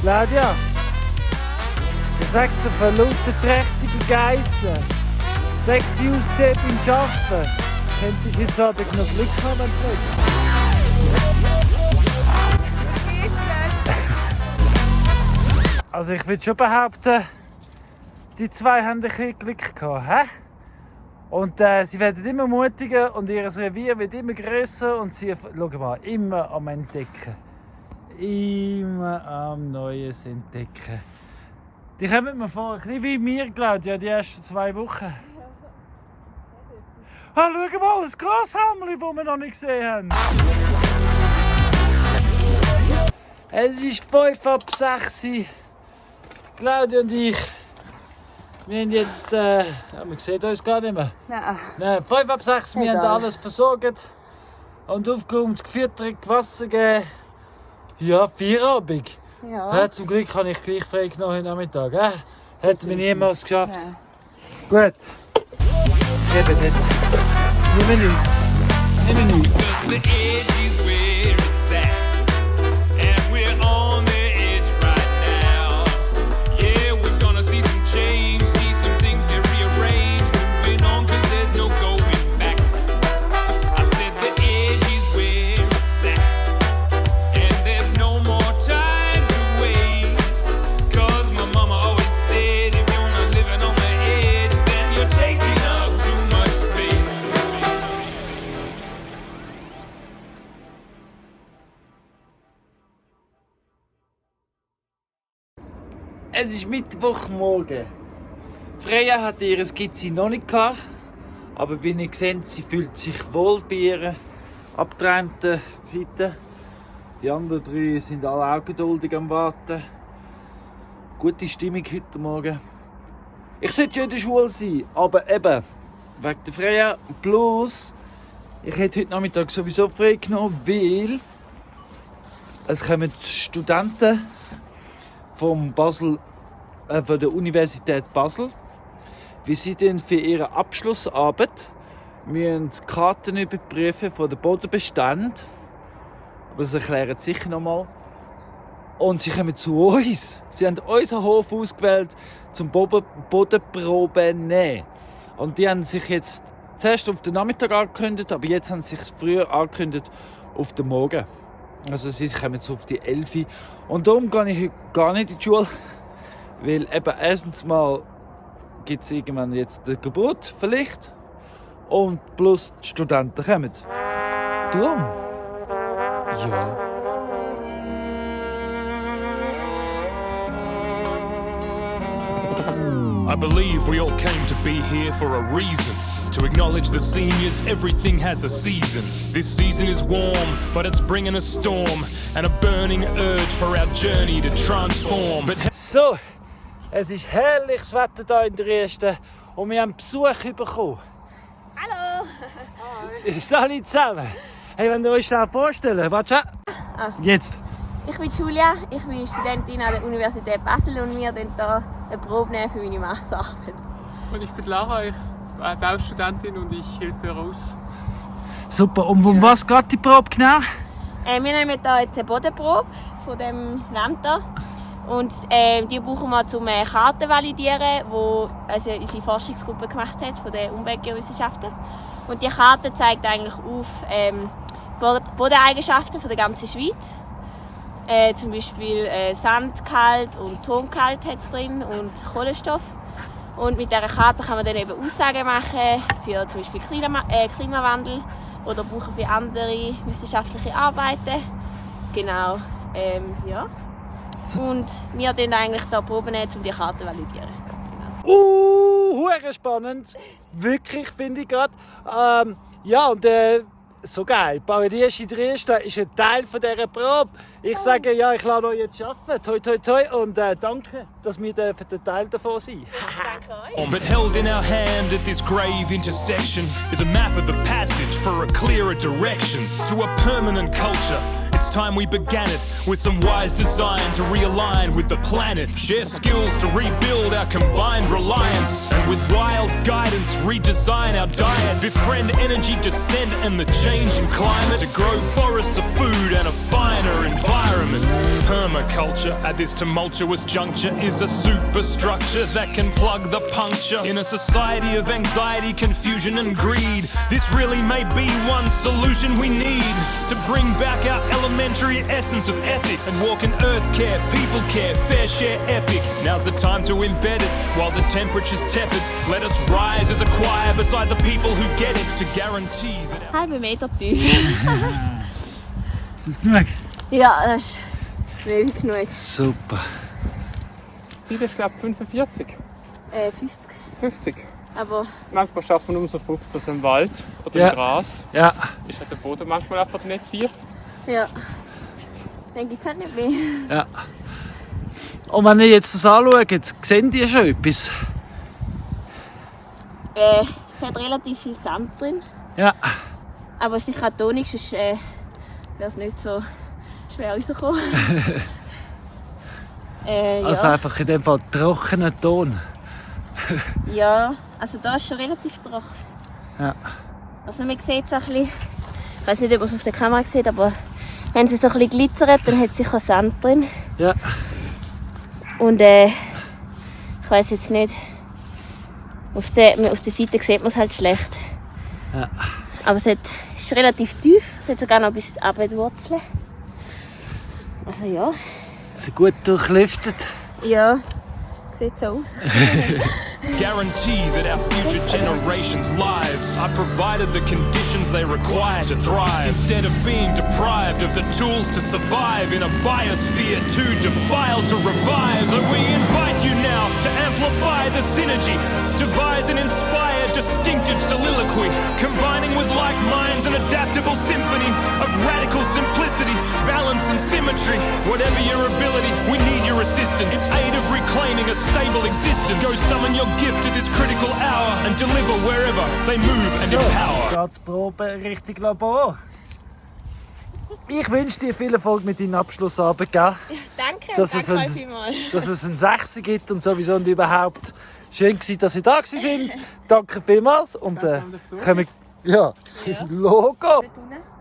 Claudia, ich sag dir, von lauter trächtige Geissen, sexy ausgesehen beim Arbeiten, könnte ich jetzt Abend noch Glück haben, wenn du willst. Also ich würde schon behaupten, die zwei haben ein bisschen Glück gehabt, hä? Und sie werden immer mutiger und ihr Revier wird immer grösser und sie, schau mal, immer am Entdecken. Immer am Neues entdecken. Die kommen mir vor, ein bisschen wie mir, Claudia, die ersten 2 Wochen. Ah, schau mal, das Grashalmli, das wir noch nicht gesehen haben. Es ist 5 ab 6. Claudia und ich. Wir haben jetzt, wir sehen uns gar nicht mehr. Nein, 5 ab 6, wir haben alles versorgt. Und aufgeräumt, gefüttert, Wasser gegeben. Ja, Feierabend. Ja. Zum Glück habe ich gleich frei genommen heute Nachmittag. Hätte mir niemals geschafft. Ja. Gut. Ich habe jetzt. Nimm nichts. The edge is where it's at, and we're on the edge right now. Yeah, we're gonna see some change, see some things get rearranged, moving on 'cause there's no going back. I said the edge is where it's at, and there's no more time to waste. 'Cause my mama always said if you're not living on the edge, then you're taking up too much space. Es ist Mittwochmorgen. Freya hat ihre Skizze noch nicht gehabt, aber wie ihr seht, sie fühlt sich wohl bei ihren abgetrennten Zeiten. Die anderen 3 sind alle auch geduldig am Warten. Gute Stimmung heute Morgen. Ich sollte ja in der Schule sein, aber eben wegen der Freya plus ich hätte heute Nachmittag sowieso frei genommen, weil es kommen Studenten von Basel, von der Universität Basel. Wir sind dann für ihre Abschlussarbeit müssen die Karten überprüfen von den Bodenbeständen. Aber das erklären sie sicher noch mal. Und sie kommen zu uns. Sie haben unseren Hof ausgewählt zum Bodenprobe nehmen. Und die haben sich jetzt zuerst auf den Nachmittag angekündigt, aber jetzt haben sie sich früher angekündigt auf den Morgen. Also sie kommen jetzt auf die 11. Und darum gehe ich heute gar nicht in die Schule. Weil eben erstens mal gibt es irgendwann jetzt die Geburt vielleicht. Und plus die Studenten kommen. Darum. Ja. I believe we all came to be here for a reason. To acknowledge the seniors, everything has a season. This season is warm, but it's bringing a storm and a burning urge for our journey to transform. But So, es ist herrliches Wetter hier in der Ersten und wir haben Besuch bekommen. Hallo! Salut zusammen! Hey, wenn ihr euch schnell vorstellen, warte schon. Jetzt. Ich bin Julia, ich bin Studentin an der Universität Basel und wir nehmen hier eine Probe nehmen für meine Masterarbeit. Und ich bin Lara, ich bin Baustudentin und ich helfe aus. Super, und um was geht die Probe genau? Wir nehmen hier jetzt eine Bodenprobe von dem Land hier. Und die brauchen wir zum Karten validieren, die also unsere Forschungsgruppe gemacht hat von den Umweltgeowissenschaften. Und die Karte zeigt eigentlich auf Bodeneigenschaften von der ganzen Schweiz. Zum Beispiel Sandgehalt und Tongehalt hat es drin und Kohlenstoff. Und mit dieser Karte kann man dann eben Aussagen machen für zum Beispiel Klimawandel oder brauchen für andere wissenschaftliche Arbeiten. Genau, ja. Und wir tun eigentlich da Proben nehmen, um die Karte zu validieren. Hure spannend. Wirklich, finde ich gerade. Ja, und so geil. Paradies in Dresden ist ein Teil von dieser Probe. Ich sage, ja, ich lasse euch jetzt arbeiten. Toi, toi, toi. Und danke, dass wir ein Teil davon sind. Danke euch. But held in our hand at this grave intersection is a map of the passage for a clearer direction to a permanent culture. It's time we began it with some wise design to realign with the planet, share skills to rebuild our combined reliance, and with wild guidance redesign our diet, befriend energy descent and the changing climate to grow forests of food and a finer environment. Permaculture at this tumultuous juncture is a superstructure that can plug the puncture in a society of anxiety, confusion and greed. This really may be one solution we need to bring back our elementary essence of ethics and walk in earth care, people care, fair share epic. Now's the time to embed it while the temperature's tepid. Let us rise as a choir beside the people who get it to guarantee that our Halbe Meter tief. Ist das genug? Ja, das ist wenig genug. Super. Das Ziel ist, glaube ich, 45. 50. 50. Aber Manchmal schafft man nur so 15 im Wald oder Ja. im Gras. Ja. Ist halt der Boden manchmal einfach nicht tief. ja, dann gibt es halt nicht mehr. Ja. Und wenn ihr jetzt das anschaut, seht ihr schon etwas? Es hat relativ viel Sand drin, Ja. aber es ist kartonig, sonst wäre es nicht so schwer rausgekommen. Also Ja. einfach in dem Fall trockener Ton. Ja, also da ist schon relativ trocken. Ja. Also man sieht es auch ein bisschen, ich weiß nicht, ob man es auf der Kamera sieht, aber wenn sie so ein bisschen glitzert, dann hat es sicher Sand drin. Ja. Und ich weiß jetzt nicht, auf der Seite sieht man es halt schlecht. Ja. Aber es ist relativ tief, es hat sogar noch bis ab in die Wurzeln. Also ja, Sie gut durchlüftet. ja, sieht so aus. guarantee that our future generations' lives are provided the conditions they require to thrive, instead of being deprived of the tools to survive in a biosphere too defiled to revive. So we invite you now to amplify the synergy, devise and inspire distinctive soliloquy, combining with like minds an adaptable symphony of radical simplicity, balance and symmetry. Whatever your ability, we need your assistance in aid of reclaiming a stable existence. Go summon your gift at this critical hour and deliver wherever they move and empower. Geht's Probe Richtung Labor. Ich wünsche dir viel Erfolg mit deinem Abschlussarbeit, gell? Danke, Dass danke vielmals. dass es einen 6 gibt und sowieso und überhaupt. Schön gewesen, dass ihr da sind. Danke vielmals. Und kommen, ja, das ist ein Logo.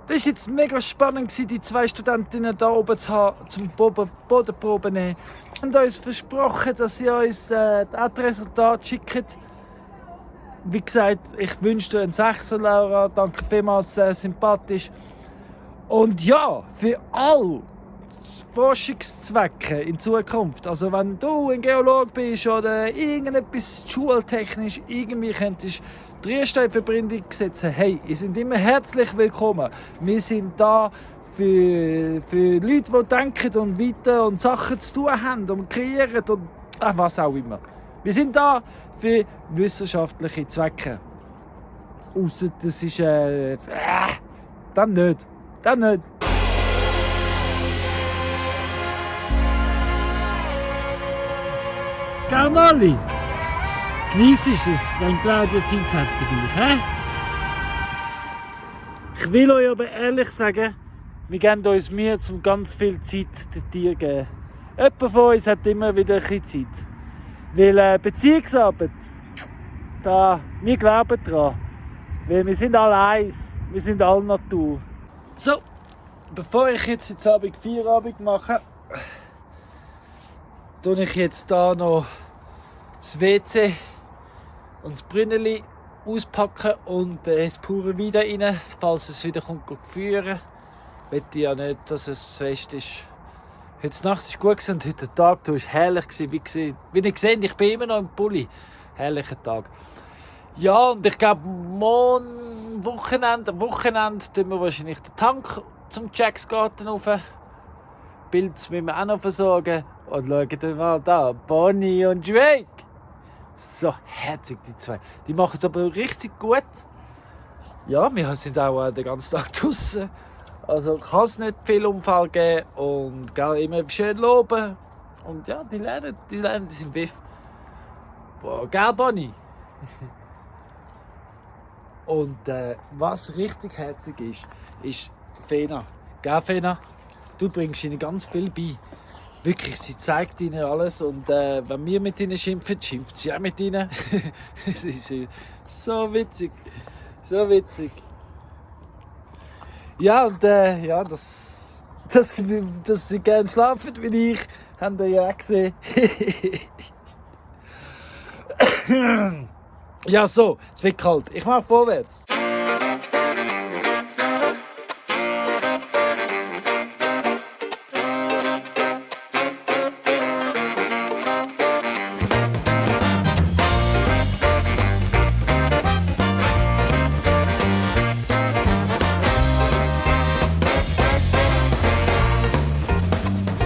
Das war jetzt mega spannend, die 2 Studentinnen hier oben zu haben, zum Bodenprobe nehmen. Und uns versprochen, dass sie uns das Resultat schicken. Wie gesagt, ich wünsche dir einen 6er, Laura. Danke vielmals, sympathisch. Und ja, für all Forschungszwecke in Zukunft, also wenn du ein Geologe bist oder irgendetwas schultechnisch irgendwie könntest Dresden in Verbindung setzen, hey, ihr seid immer herzlich willkommen. Wir sind da für Leute, die denken und weiter und Sachen zu tun haben und kreieren und was auch immer. Wir sind da für wissenschaftliche Zwecke. Ausser das ist dann nicht. Dann nicht. Carnali, genieß es, wenn Claudia Zeit hat für dich, hä? Ich will euch aber ehrlich sagen, wir geben uns Mühe, um ganz viel Zeit den Tieren zu geben. Jeder von uns hat immer wieder ein bisschen Zeit. Weil Beziehungsarbeit, wir glauben daran. Weil wir sind alle eins, wir sind alle Natur. So, bevor ich jetzt Abend Feierabend mache, tue ich jetzt hier noch das WC und das Brünneli auspacken und das pure Wein rein, falls es wieder kommt führen. Ich möchte ja nicht, dass es zu fest ist. Heute Nacht war gut und heute Tag war herrlich. Wie ihr seht, ich bin immer noch im Pulli. Herrlicher Tag. Ja, und ich glaube, am Wochenende tun wir wahrscheinlich den Tank zum Jacksgarten rauf. Pilz müssen wir auch noch versorgen. Und schaut mal da, Bonnie und Drake. So herzig, die zwei. Die machen es aber richtig gut. Ja, wir sind auch den ganzen Tag draußen. Also kann es nicht viel Unfall geben. Und immer schön loben. Und ja, die lernen, die sind Biff. Boah, gell, Bonnie? Und was richtig herzig ist Fena. Gell, Fena? Du bringst ihnen ganz viel bei. Wirklich, sie zeigt ihnen alles. Und wenn wir mit ihnen schimpfen, schimpft sie auch mit ihnen. Es ist so witzig. So witzig. Ja, und ja, dass sie gerne schlafen wie ich, haben wir ja auch gesehen. Ja, so, es wird kalt. Ich mache vorwärts.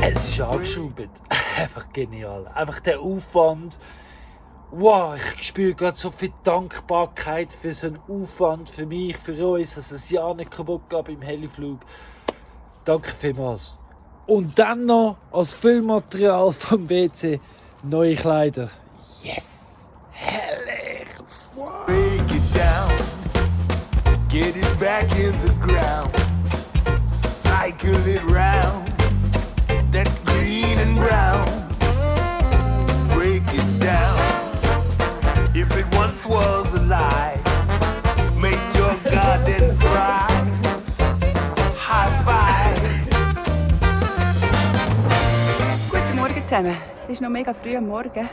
Es ist angeschraubt. Einfach genial. Einfach der Aufwand. Wow, ich spüre gerade so viel Dankbarkeit für so einen Aufwand, für mich, für uns, dass es ja nicht kaputt gab im Heliflug. Danke vielmals. Und dann noch als Füllmaterial vom WC neue Kleider. Yes! Herrlich! Wow. Break it down, get it back in the ground, cycle it round, that green and brown. Break it down, if it once was alive, make your garden thrive. High five. Guten Morgen zusammen. Es ist noch mega früh am Morgen.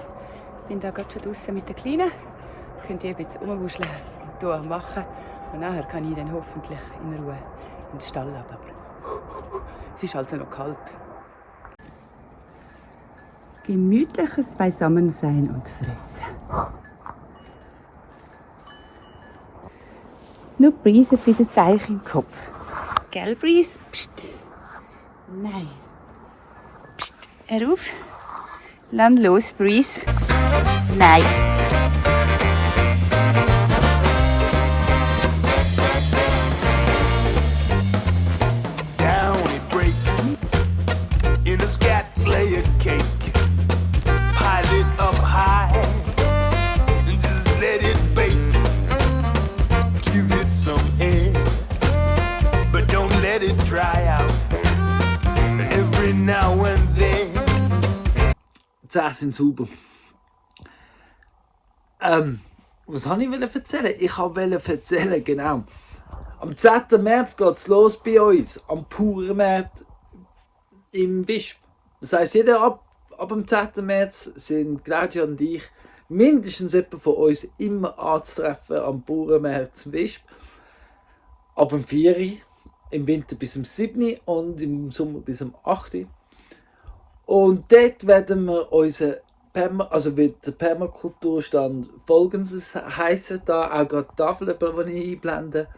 Ich bin da gerade schon draußen mit den Kleinen. Könnt ihr ein bisschen rumwuscheln und tun und machen. Und nachher kann ich dann hoffentlich in Ruhe in den Stall runter. Aber es ist also noch kalt. Gemütliches Beisammensein und Fressen. Nur Breeze hat wieder Seich im Kopf. Gell, Breeze? Psst. Nein. Psst. Hör auf. Lass los, Breeze. Nein. Down it break, in a scat layer cake. Pile it up high, and just let it bake. Give it some air, but don't let it dry out. Every now and then. Die Zähne sind sauber. Was wollte ich erzählen? Ich wollte erzählen, genau. Am 10. März geht es los bei uns, am Purenmarkt im Wisp. Das heisst, ab dem 10. März sind Claudia und ich mindestens jemand von uns immer anzutreffen am Purenmarkt zum Wisp. Ab dem 4. im Winter bis zum 7. und im Sommer bis zum 8. Und dort werden wir unseren wird der Permakulturstand folgendes heissen, da auch gerade die Tafel, die ich einblende.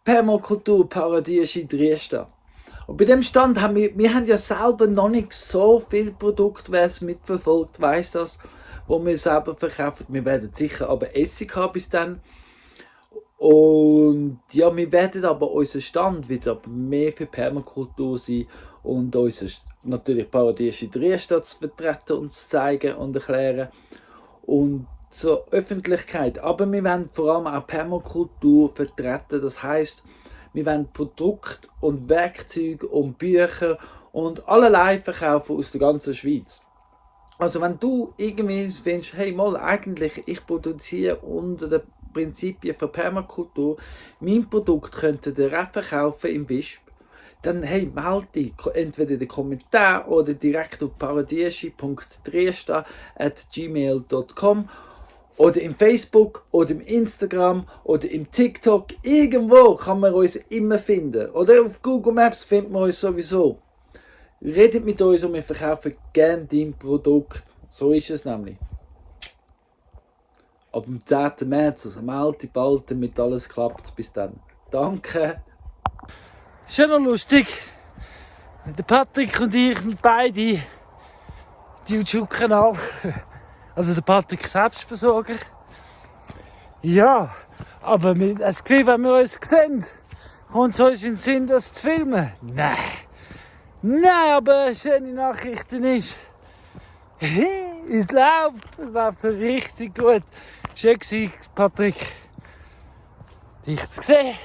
Permakultur Paradies in Dresden. Und bei dem Stand haben wir haben ja selber noch nicht so viel Produkte, wer es mitverfolgt, weiss das, wo wir selber verkaufen. Wir werden sicher aber Essig haben bis dann. Und ja, wir werden aber unser Stand wieder mehr für Permakultur sein und unser natürlich Paradies in Dresden zu vertreten und zu zeigen und erklären. Und zur Öffentlichkeit. Aber wir wollen vor allem auch Permakultur vertreten. Das heisst, wir wollen Produkte und Werkzeuge und Bücher und allerlei verkaufen aus der ganzen Schweiz. Also wenn du irgendwie findest, hey mal, eigentlich ich produziere unter den Prinzipien von Permakultur, mein Produkt könnte ihr auch verkaufen im Wisp, dann hey, melde dich entweder in den Kommentaren oder direkt auf paradiesi.dresden@gmail.com oder im Facebook oder im Instagram oder im TikTok. Irgendwo kann man uns immer finden. Oder auf Google Maps findet man uns sowieso. Redet mit uns und wir verkaufen gerne dein Produkt. So ist es nämlich. Ab dem 10. März, also melde bald, damit alles klappt. Bis dann. Danke. Ist ja noch lustig. Der Patrick und ich, beide, die YouTube-Kanal. Also der Patrick Selbstversorger. Ja, aber mit das Gefühl, wenn wir uns sehen, kommt es uns in den Sinn, das zu filmen? Nein. Nein, aber schöne Nachrichten ist, es läuft so richtig gut. Schön gewesen, Patrick, dich zu sehen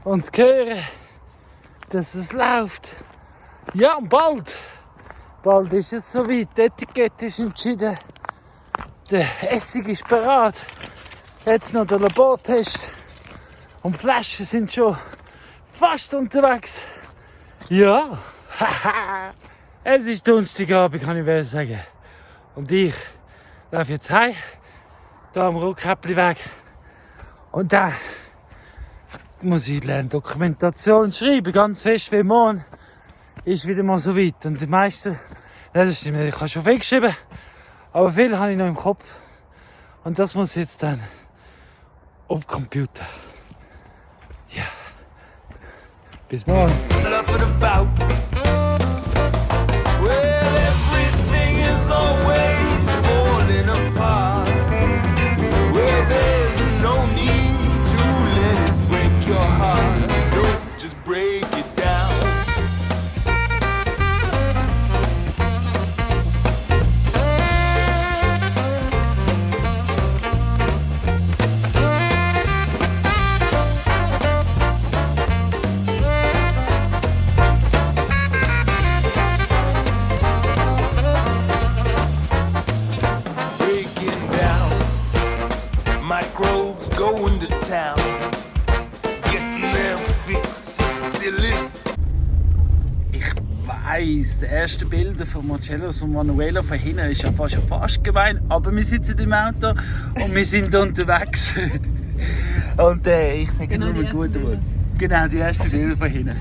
und zu hören, dass es läuft. Ja, und bald ist es soweit. Die Etikette ist entschieden, der Essig ist bereit. Jetzt noch der Labortest und die Flaschen sind schon fast unterwegs. Ja, es ist Donnerstagabend, kann ich sagen. Und ich laufe jetzt heim, hier am Rotkäppli-Weg. Und dann muss ich lernen, Dokumentation schreiben, ganz fest wie morgen. Ist wieder mal so weit. Und die meisten, ja, das stimmt, ich habe schon viel geschrieben, aber viel habe ich noch im Kopf. Und das muss jetzt dann auf Computer. Ja. Bis morgen. Bluffing about. Well, everything is always falling apart. Well, there's no need to let it break your heart. Don't just break it down. Microbes going to town, getting their fix till it's. Ich weiss, die ersten Bilder von Marcellos und Manuela von hinten ist ja fast gemein, aber wir sitzen im Auto und wir sind unterwegs. Und ich sage nur ein gutes Wort. Genau, die ersten Bilder von hinten.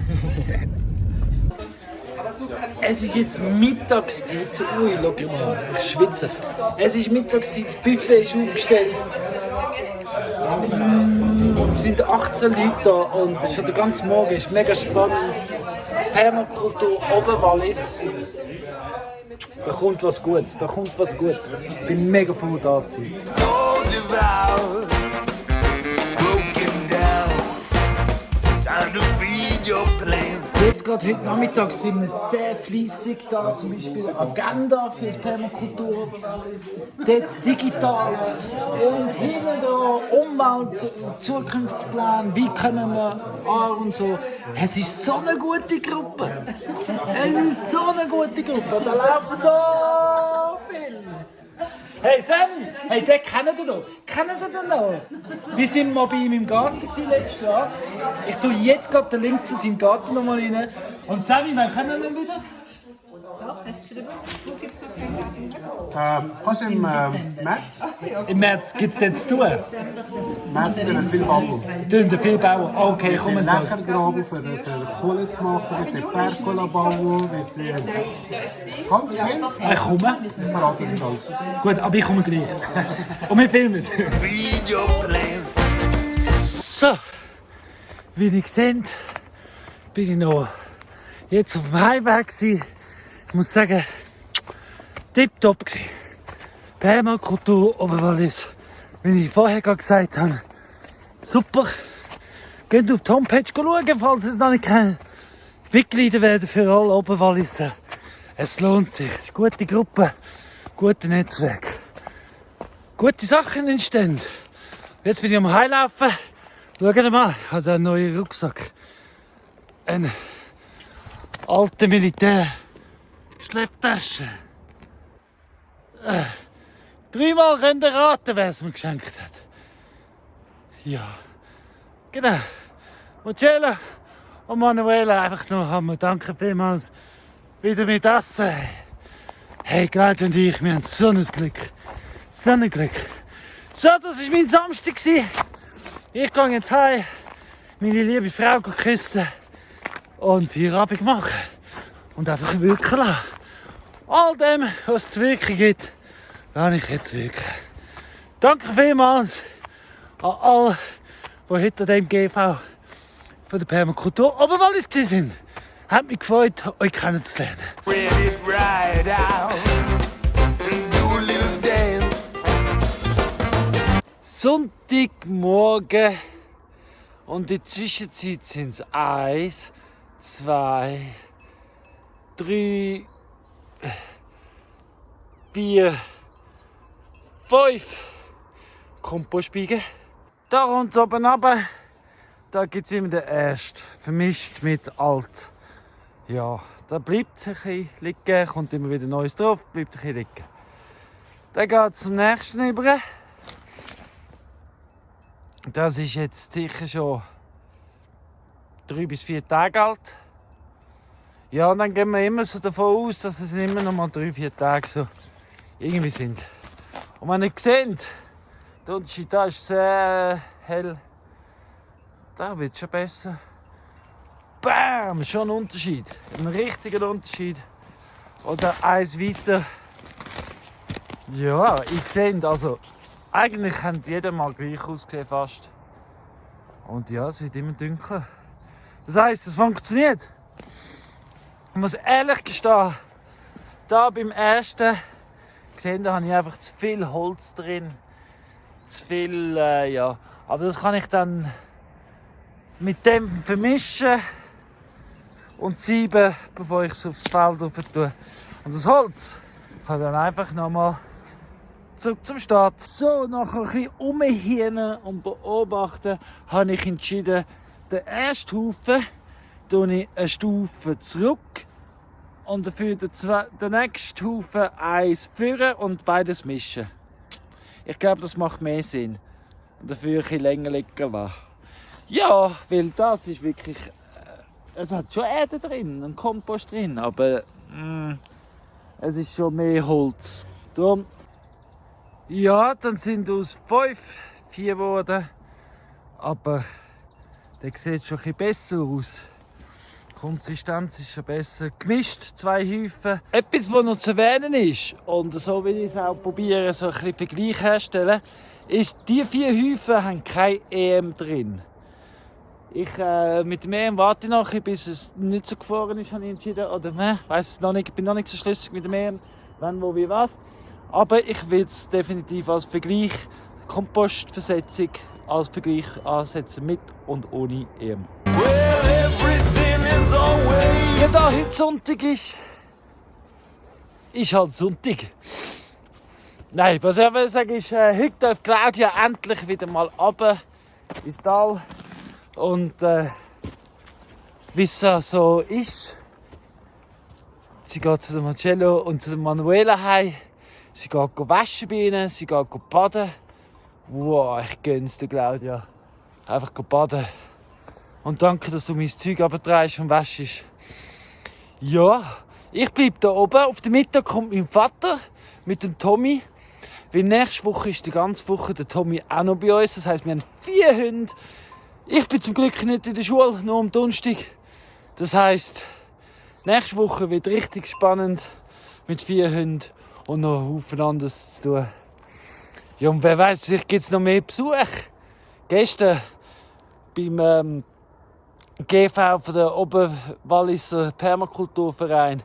Es ist jetzt Mittagszeit. Ui, schau mal, ich schwitze. Es ist Mittagszeit, das Buffet ist aufgestellt. Es sind 18 Leute da und schon den ganzen Morgen ist mega spannend. Permakultur Oberwallis. Da kommt was Gutes, Ich bin mega froh, da zu sein. all devoured, broken down. Time to feed your plants. Jetzt gerade heute Nachmittag sind wir sehr fleissig da, zum Beispiel Agenda für die Permakultur Oberwallis, dort Digitale und hinten da Umwelt, Zukunftsplan, wie kommen wir an und so. Es ist so eine gute Gruppe. Da läuft so viel. Hey Sam, hey, den kennt ihr noch? Wir sind mal bei ihm im Garten letztes Jahr. Ich tue jetzt gerade den Link zu seinem Garten noch mal rein. Und Sammy, wann können wir ihn wieder? Kannst du im März? Im März gibt es den zu tun. März werden viel bauen. Tun viel bauen. Okay, komm Wir mal. Löcher graben für Kohle zu machen, mit der Pergola bauen, mit ganz viel. Ich komme. Ich verrate nicht alles. Gut, aber ich komme gleich. Und wir filmen. Feed your plants. So, wie ihr seht, bin ich noch jetzt auf dem Heimweg gewesen. Ich muss sagen, tipptopp gewesen. Permakultur Oberwallis, wie ich vorher gerade gesagt habe. Super. Geht auf die Homepage schauen, falls ihr es noch nicht kennt. Mitglieder werden für alle Oberwalliser. Es lohnt sich. Es ist eine gute Gruppe, gutes Netzwerk. Gute Sachen entstehen. Jetzt bin ich am Heilaufen. Schaut mal, ich habe einen neuen Rucksack. Eine alte Militär-Schlepptasche. Dreimal könnt ihr raten, wer es mir geschenkt hat. Ja, genau. Marcella und Manuela, einfach nur haben wir danke vielmals wieder mit Essen. Hey, Claudia und ich, wir haben so ein Glück. So ein Glück. So, das war mein Samstag. Ich gehe jetzt heim, meine liebe Frau küssen und Feierabend machen. und einfach wirken lassen. All dem, was es zu wirken gibt, lasse ich jetzt wirken. Danke vielmals an alle, die heute an dem GV von der Permakultur Oberwallis waren. Hat mich gefreut, euch kennenzulernen. Sonntagmorgen und in der Zwischenzeit sind es 1, 2, 3, 4, 5 Kompostbiegen. Da rund oben runter, da gibt es immer den ersten, vermischt mit alt. Ja, da bleibt ein bisschen liegen, kommt immer wieder Neues drauf, bleibt ein bisschen liegen. Dann geht es zum nächsten über. Das ist jetzt sicher schon 3 bis 4 Tage alt. Ja, und dann gehen wir immer so davon aus, dass es immer noch mal 3-4 Tage so irgendwie sind. Und wenn ihr seht, der Unterschied da ist sehr hell. Da wird es schon besser. Bam! Schon ein Unterschied. Ein richtiger Unterschied. Oder eins weiter. Ja, ich sehe, also eigentlich hat jeder mal gleich ausgesehen fast. Und ja, es wird immer dunkler. Das heisst, es funktioniert. Ich muss ehrlich gestehen, da beim ersten gesehen, da habe ich einfach zu viel Holz drin. Zu viel, ja. Aber das kann ich dann mit dem vermischen und sieben, bevor ich es aufs Feld drauf tue. Und das Holz kann dann einfach nochmal zurück zum Start. So, nach ein bisschen umhirnen und beobachten, habe ich entschieden, den ersten Haufen tue ich eine Stufe zurück und dafür den nächsten Haufen eins führen und beides mischen. Ich glaube, das macht mehr Sinn. Und dafür ein bisschen länger liegen lassen. Ja, weil das ist wirklich... es hat schon Erde drin, ein Kompost drin, aber es ist schon mehr Holz. Darum, ja, dann sind aus 5 4 geworden. Aber der sieht schon ein bisschen besser aus. Die Konsistenz ist schon besser. Gemischt, 2 Häufen. Etwas, was noch zu erwähnen ist, und so will ich es auch probieren, so ein bisschen Vergleich herstellen, ist, die 4 Häufen haben kein EM drin. Mit dem EM warte ich noch, bis es nicht so gefroren ist, habe ich entschieden. Oder weiss es noch nicht, ich bin noch nicht so schlüssig mit dem EM, wann, wo, wie, was. Aber ich will es definitiv als Vergleich, Kompostversetzung, als Vergleich ansetzen mit und ohne EM. Ja, da heute Sonntag ist halt Sonntag. Nein, was ich will sagen ist, heute darf Claudia endlich wieder mal runter ins Tal. Und wie es so ist, sie geht zu Marcello und zu Manuela heim. Sie geht waschen bei ihnen, sie geht baden. Wow, ich gönn's dir, Claudia. Einfach baden. Und danke, dass du mein Zeug abtreibst und wäschst. Ja, ich bleib da oben. Auf den Mittag kommt mein Vater mit dem Tommy. Weil nächste Woche ist die ganze Woche der Tommy auch noch bei uns. Das heisst, wir haben 4 Hunde. Ich bin zum Glück nicht in der Schule, nur am Donnerstag. Das heisst, nächste Woche wird richtig spannend mit 4 Hunden und noch einen Haufen anderes zu tun. Ja, und wer weiß, vielleicht gibt es noch mehr Besuch. Gestern beim GV von der Oberwalliser Permakulturverein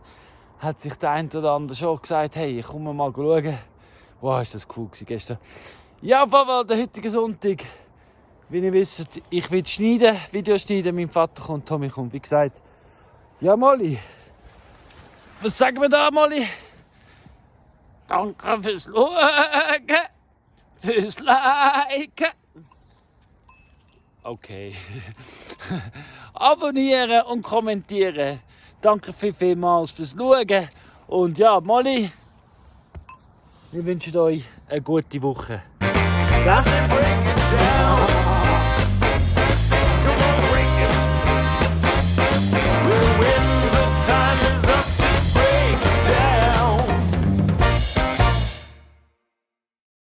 hat sich der eine oder andere schon gesagt, hey, ich komme mal schauen. Wow, ist das cool gewesen gestern. Ja, aber der heutige Sonntag, wie ihr wisst, ich will schneiden, Videos schneiden, mein Vater kommt, Tommy kommt, wie gesagt. Ja, Molly. Was sagen wir da, Molly? Danke fürs Schauen, fürs Liken. Okay. Abonnieren und kommentieren. Danke vielmals fürs Schauen. Und ja, Molly, wir wünschen euch eine gute Woche. Ja?